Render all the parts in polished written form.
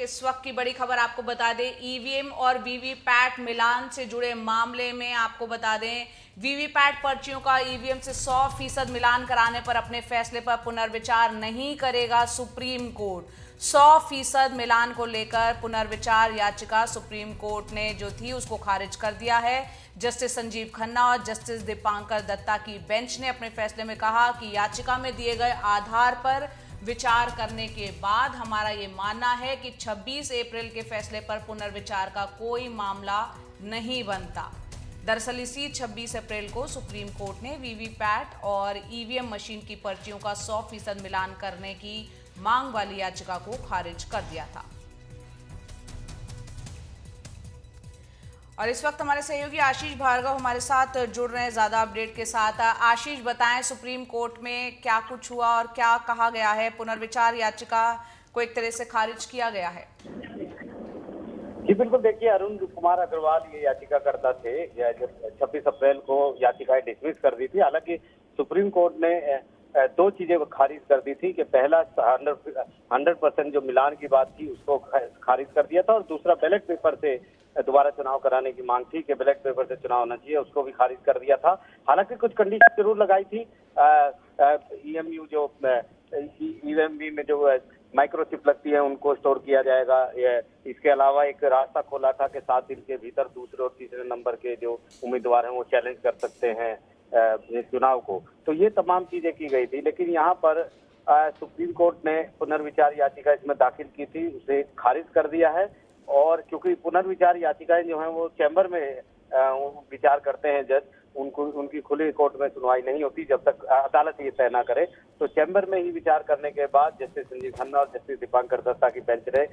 इस वक्त की बड़ी खबर आपको बता दें, ईवीएम और वीवीपैट मिलान से जुड़े मामले में आपको बता दें, वीवीपैट पर्चियों का ईवीएम से 100% मिलान कराने पर अपने फैसले पर पुनर्विचार नहीं करेगा सुप्रीम कोर्ट। 100% मिलान को लेकर पुनर्विचार याचिका सुप्रीम कोर्ट ने जो थी उसको खारिज कर दिया है। जस्टिस संजीव खन्ना और जस्टिस दीपांकर दत्ता की बेंच ने अपने फैसले में कहा कि याचिका में दिए गए आधार पर विचार करने के बाद हमारा ये मानना है कि 26 अप्रैल के फैसले पर पुनर्विचार का कोई मामला नहीं बनता। दरअसल इसी 26 अप्रैल को सुप्रीम कोर्ट ने वीवीपैट और ईवीएम मशीन की पर्चियों का 100% मिलान करने की मांग वाली याचिका को खारिज कर दिया था। और इस वक्त हमारे सहयोगी आशीष भार्गव हमारे साथ जुड़ रहे हैं ज्यादा अपडेट के साथ। आशीष, बताएं सुप्रीम कोर्ट में क्या कुछ हुआ और क्या कहा गया है? पुनर्विचार याचिका को एक तरह से खारिज किया गया है। जी बिल्कुल, देखिए अरुण कुमार अग्रवाल ये याचिकाकर्ता थे। 26 अप्रैल को याचिकाएं डिसमिस कर दी थी। हालांकि सुप्रीम कोर्ट ने दो चीजें खारिज कर दी थी कि पहला 100% जो मिलान की बात थी उसको खारिज कर दिया था, और दूसरा बैलेट पेपर से दोबारा चुनाव कराने की मांग थी कि बैलेट पेपर से चुनाव होना चाहिए, उसको भी खारिज कर दिया था। हालांकि कुछ कंडीशन जरूर लगाई थी। ईएमयू जो ईवीएम में जो माइक्रोचिप लगती है उनको स्टोर किया जाएगा। इसके अलावा एक रास्ता खोला था कि 7 दिन के भीतर दूसरे और तीसरे नंबर के जो उम्मीदवार हैं वो चैलेंज कर सकते हैं चुनाव को। तो ये तमाम चीजें की गई थी, लेकिन यहाँ पर सुप्रीम कोर्ट ने पुनर्विचार याचिका इसमें दाखिल की थी, उसे खारिज कर दिया है। और क्योंकि पुनर्विचार याचिकाएं जो हैं वो चैम्बर में विचार करते हैं जज, उनकी खुली कोर्ट में सुनवाई नहीं होती जब तक अदालत ये तय ना करे। तो चैम्बर में ही विचार करने के बाद जस्टिस संजीव खन्ना और जस्टिस दीपांकर दत्ता की बेंच ने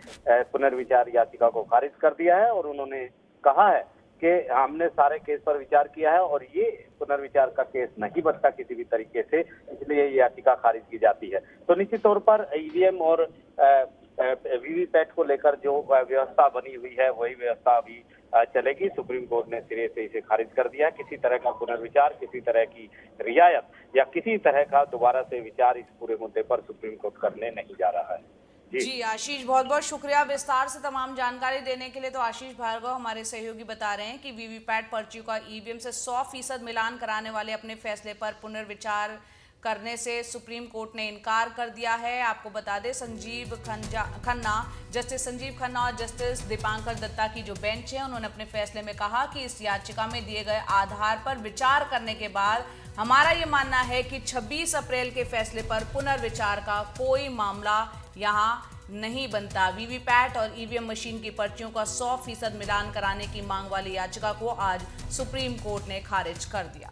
पुनर्विचार याचिका को खारिज कर दिया है, और उन्होंने कहा है कि हमने सारे केस पर विचार किया है और ये पुनर्विचार का केस नहीं बनता किसी भी तरीके से, इसलिए ये याचिका खारिज की जाती है। तो निश्चित तौर पर ईवीएम और वीवीपैट को लेकर जो व्यवस्था बनी हुई है वही व्यवस्था अभी चलेगी। सुप्रीम कोर्ट ने सिरे से इसे खारिज कर दिया है। किसी तरह का पुनर्विचार, किसी तरह की रियायत या किसी तरह का दोबारा से विचार इस पूरे मुद्दे पर सुप्रीम कोर्ट करने नहीं जा रहा है। जी आशीष, बहुत बहुत शुक्रिया विस्तार से तमाम जानकारी देने के लिए। तो आशीष भार्गव हमारे सहयोगी बता रहे हैं कि वीवीपैट पर्चियों का ईवीएम से 100% मिलान कराने वाले अपने फैसले पर पुनर्विचार करने से सुप्रीम कोर्ट ने इनकार कर दिया है। आपको बता दें, जस्टिस संजीव खन्ना और जस्टिस दीपांकर दत्ता की जो बेंच है उन्होंने अपने फैसले में कहा कि इस याचिका में दिए गए आधार पर विचार करने के बाद हमारा ये मानना है कि 26 अप्रैल के फैसले पर पुनर्विचार का कोई मामला यहाँ नहीं बनता। वीवीपैट और ईवीएम मशीन की पर्चियों का 100% मिलान कराने की मांग वाली याचिका को आज सुप्रीम कोर्ट ने खारिज कर दिया।